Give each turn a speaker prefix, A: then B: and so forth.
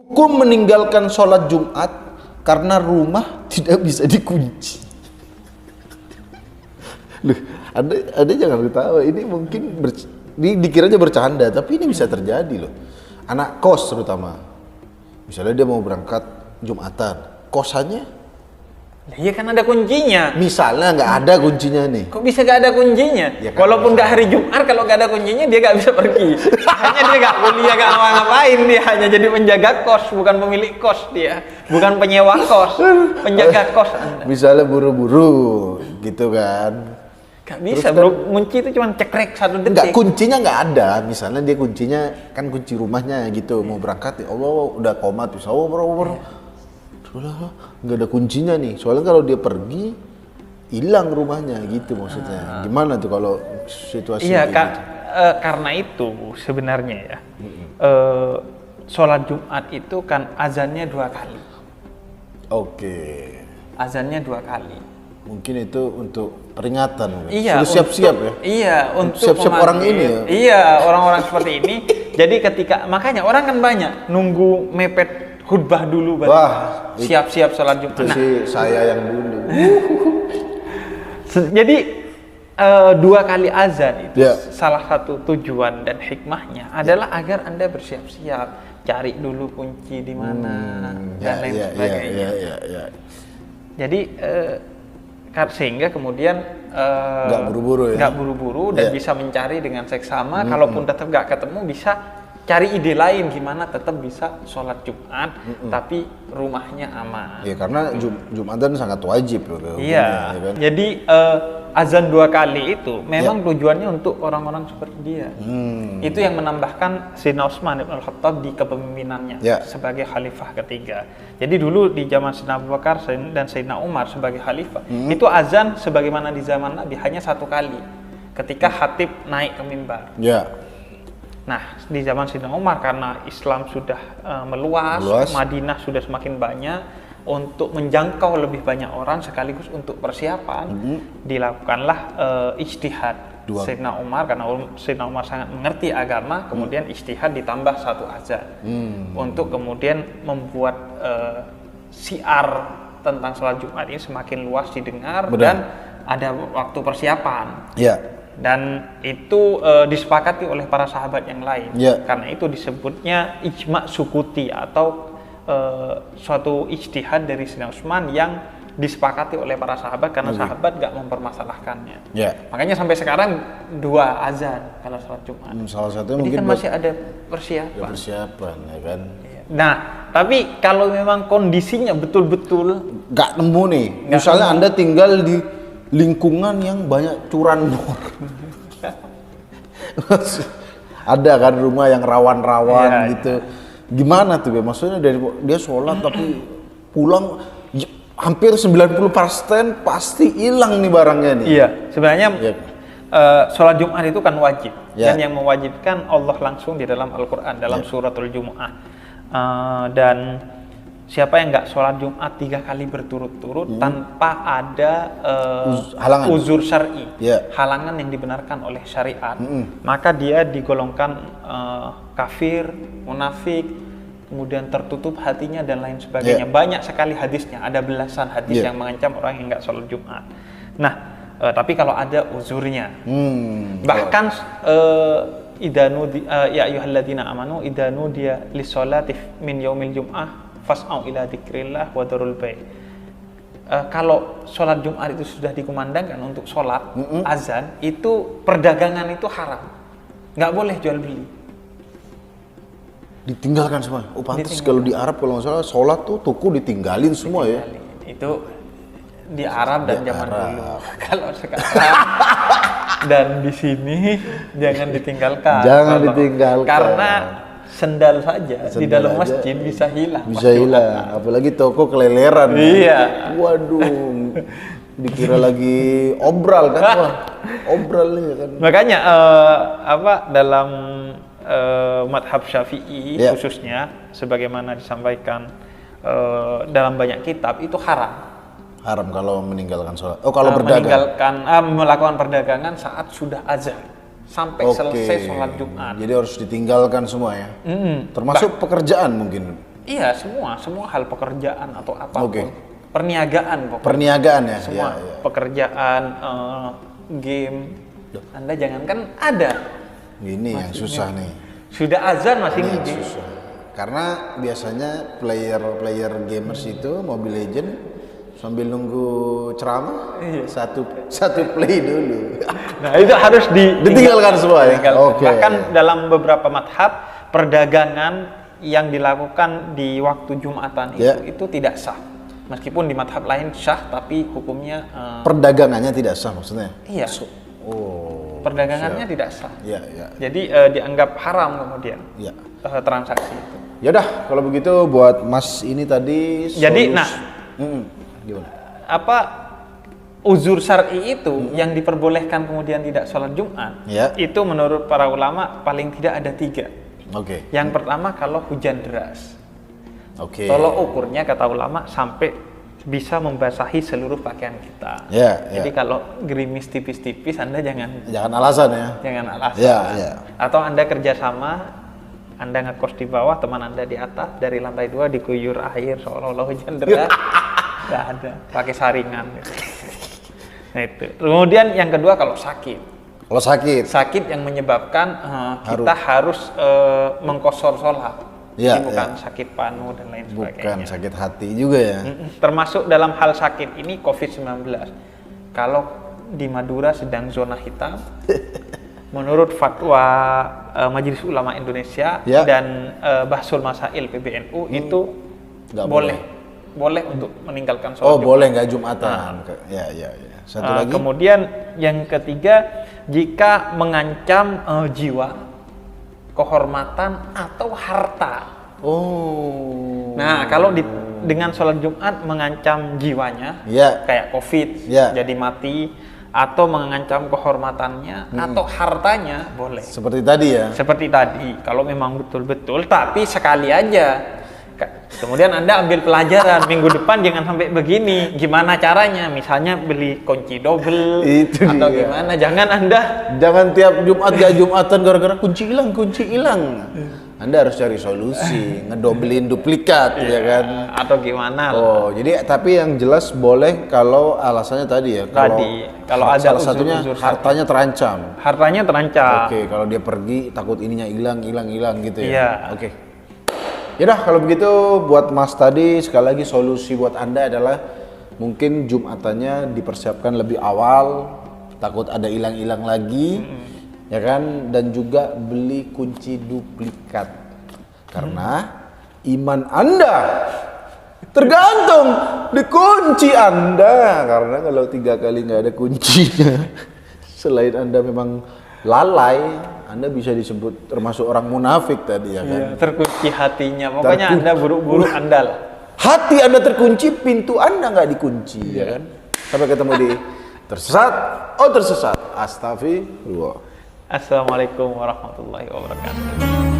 A: Hukum meninggalkan sholat Jumat karena rumah tidak bisa dikunci. Loh, ada jangan ketawa. Ini mungkin dikiranya bercanda, tapi ini bisa terjadi loh. Anak kos terutama. Misalnya dia mau berangkat Jumatan, kosannya
B: Iya kan ada kuncinya.
A: misalnya nggak ada kuncinya nih.
B: Kok bisa gak ada kuncinya?
A: Ya kan,
B: Walaupun nggak hari Jumat, kalau gak ada kuncinya dia gak bisa pergi. Hanya dia gak kuliah, gak ngapa-ngapain, dia hanya jadi penjaga kos, bukan pemilik kos dia, bukan penyewa kos, penjaga kos Anda.
A: Misalnya buru-buru gitu kan.
B: Gak bisa bro, kunci itu cuma cekrek 1
A: Enggak,
B: detik.
A: kuncinya nggak ada. Misalnya dia kuncinya kan kunci rumahnya gitu, mau berangkat ya Allah udah komat bisa nggak ada kuncinya nih. Soalnya kalau dia pergi hilang rumahnya gitu maksudnya. Gimana tuh kalau situasi
B: Iya
A: kayak
B: kak,
A: gitu?
B: karena itu sebenarnya ya, sholat Jumat itu kan azannya 2 kali.
A: Oke.
B: Azannya 2 kali.
A: Mungkin itu untuk peringatan mungkin.
B: Iya,
A: Sudah siap-siap ya.
B: Iya, untuk
A: siap-siap orang
B: memanggil.
A: ini ya.
B: Iya, orang-orang seperti ini. Jadi ketika makanya orang kan banyak nunggu mepet khutbah dulu baru
A: Wah,
B: siap-siap sholat Jumat.
A: Itu sih saya yang dulu.
B: Jadi 2 kali azan itu
A: Ya.
B: salah satu tujuan dan hikmahnya adalah agar Anda bersiap-siap, cari dulu kunci di mana dan lain sebagainya.
A: Ya.
B: Jadi sehingga kemudian
A: Nggak buru-buru ya?
B: nggak buru-buru dan
A: Ya.
B: bisa mencari dengan seksama. Kalaupun tetap nggak ketemu, bisa cari ide lain gimana tetap bisa sholat Jumat tapi rumahnya aman.
A: Ya karena Jumatan sangat wajib loh.
B: Iya.
A: Ya kan?
B: Jadi azan 2 kali itu memang tujuannya untuk orang-orang seperti dia. Itu yang menambahkan Sayyidina Utsman bin Al-Khattab di kepemimpinannya
A: Ya.
B: sebagai khalifah ketiga. Jadi dulu di zaman Sayyidina Abu Bakar dan Sayyidina Umar sebagai khalifah, itu azan sebagaimana di zaman Nabi hanya 1 kali ketika khatib naik ke mimbar.
A: Ya.
B: Nah, di zaman Sayyidina Umar karena Islam sudah meluas, Madinah sudah semakin banyak, untuk menjangkau lebih banyak orang sekaligus untuk persiapan, dilakukanlah ijtihad Sayyidina Umar karena Sayyidina Umar sangat mengerti agama, kemudian ijtihad ditambah 1 azan untuk kemudian membuat syiar tentang sholat Jumat ini semakin luas didengar. Dan ada waktu persiapan.
A: Ya.
B: Dan itu disepakati oleh para sahabat yang lain. Karena itu disebutnya ijma' sukuti atau suatu ijtihad dari Sayyidina Utsman yang disepakati oleh para sahabat karena sahabat gak mempermasalahkannya. Makanya sampai sekarang 2 azan kalau sholat Jumat.
A: Salah satunya
B: jadi
A: mungkin
B: kan masih ada persiapan.
A: Persiapan ya kan.
B: Nah, tapi kalau memang kondisinya betul-betul
A: Gak nemu nih. Misalnya Anda tinggal di lingkungan yang banyak curanmor. Ada kan rumah yang rawan-rawan gitu. Gimana tuh? Maksudnya dari dia sholat tapi pulang hampir 90% pasti hilang nih barangnya nih.
B: Iya, sebenarnya sholat Jumat itu kan wajib. Dan yang mewajibkan Allah langsung di dalam Al-Quran, dalam suratul Jumu'ah. Dan siapa yang nggak sholat Jumat 3 kali berturut-turut tanpa ada uzur syar'i, halangan yang dibenarkan oleh syariat, maka dia digolongkan kafir, munafik, kemudian tertutup hatinya dan lain sebagainya. Banyak sekali hadisnya, ada belasan hadis yang mengancam orang yang nggak sholat Jumat. Nah, tapi kalau ada uzurnya, bahkan ya ayyuhalladzina amanu idanu dia lisolati min yaumil jum'ah fas'au ila dzikrillah wa darul bai'. Kalau sholat Jumat itu sudah dikumandangkan untuk sholat azan, itu perdagangan itu haram, nggak boleh jual beli.
A: Ditinggalkan semua. Oh pantas kalau di Arab kalau nggak salah sholat tuh toko ditinggalin semua ya.
B: Itu di Arab dan zaman dulu. Kalau sekarang dan di sini jangan ditinggalkan.
A: Jangan ditinggalkan.
B: Karena sendal saja di dalam masjid bisa hilang.
A: Bisa hilang, apalagi toko keleleran.
B: Iya.
A: Waduh, dikira lagi obral kan? Wah, obral nih kan.
B: Makanya dalam madhab Syafi'i khususnya, sebagaimana disampaikan dalam banyak kitab, itu haram.
A: Haram kalau meninggalkan sholat. Oh kalau berdagang.
B: Melakukan perdagangan saat sudah azan sampai selesai sholat Jumat.
A: Jadi harus ditinggalkan semua ya. Termasuk pekerjaan mungkin.
B: Iya, semua hal pekerjaan atau apapun.
A: Oke.
B: Perniagaan pokoknya.
A: Perniagaan ya.
B: Semua
A: Ya.
B: pekerjaan, game. Anda jangankan ada.
A: Ini yang susah nih.
B: Sudah azan masih
A: Ini yang
B: ngide.
A: susah. Karena biasanya player gamers itu Mobile Legend sambil nunggu ceramah satu play dulu.
B: Nah, itu harus
A: Ditinggalkan semua ya.
B: ditinggalkan.
A: Oke.
B: Bahkan dalam beberapa madhab perdagangan yang dilakukan di waktu Jumatan itu tidak sah. Meskipun di madhab lain sah, tapi hukumnya
A: Perdagangannya tidak sah maksudnya.
B: iya. Perdagangannya tidak sah.
A: Iya.
B: Jadi dianggap haram kemudian
A: Iya.
B: transaksi itu.
A: Ya udah, kalau begitu buat Mas ini tadi.
B: Jadi, nah,
A: gimana?
B: apa uzur syar'i itu yang diperbolehkan kemudian tidak sholat Jumat, itu menurut para ulama paling tidak ada 3.
A: Oke.
B: Yang pertama kalau hujan deras.
A: Oke.
B: Tolok ukurnya kata ulama sampai bisa membasahi seluruh pakaian kita. Jadi kalau gerimis tipis-tipis Anda jangan
A: alasan ya.
B: Jangan alasan.
A: Ya.
B: Atau Anda kerjasama, Anda ngekos di bawah, teman Anda di atas, dari lantai 2 diguyur air seolah-olah hujan deras. Nggak ada, pakai saringan. Nah itu. Kemudian yang kedua kalau sakit.
A: Kalau
B: Sakit yang menyebabkan kita harus mengkosor sholat. Ini bukan sakit panu dan lain sebagainya.
A: Bukan sakit hati juga ya.
B: Termasuk dalam hal sakit ini COVID-19. Kalau di Madura sedang zona hitam, menurut fatwa Majelis Ulama Indonesia dan Bahsul Masail PBNU itu boleh untuk meninggalkan sholat.
A: Boleh nggak Jumatan. Ya. Satu lagi.
B: Kemudian yang ketiga, jika mengancam jiwa, kehormatan atau harta. Nah, kalau dengan sholat Jumat mengancam jiwanya, kayak COVID, jadi mati, atau mengancam kehormatannya atau hartanya, boleh.
A: Seperti tadi ya.
B: Seperti tadi, kalau memang betul-betul, tapi sekali aja. Kemudian Anda ambil pelajaran, minggu depan jangan sampai begini. Gimana caranya? Misalnya beli kunci double atau gimana? Jangan
A: tiap Jumat gak Jumatan gara-gara kunci hilang. Anda harus cari solusi, ngedobelin duplikat ya kan.
B: Atau gimana?
A: Jadi tapi yang jelas boleh kalau alasannya tadi ya.
B: Kalau ada
A: salah satunya hartanya terancam. Oke, kalau dia pergi takut ininya hilang gitu ya.
B: Iya.
A: Oke. Yaudah kalau begitu buat Mas tadi sekali lagi solusi buat Anda adalah mungkin Jumatannya dipersiapkan lebih awal, takut ada hilang-hilang lagi, ya kan, dan juga beli kunci duplikat karena iman Anda tergantung di kunci Anda, karena kalau 3 kali nggak ada kuncinya selain Anda memang lalai, Anda bisa disebut termasuk orang munafik tadi ya kan.
B: Terkunci hatinya, pokoknya Anda buruk-buruk andal.
A: Hati Anda terkunci, pintu Anda nggak dikunci ya kan. Sampai ketemu di tersesat. Astagfirullah.
B: Assalamualaikum warahmatullahi wabarakatuh.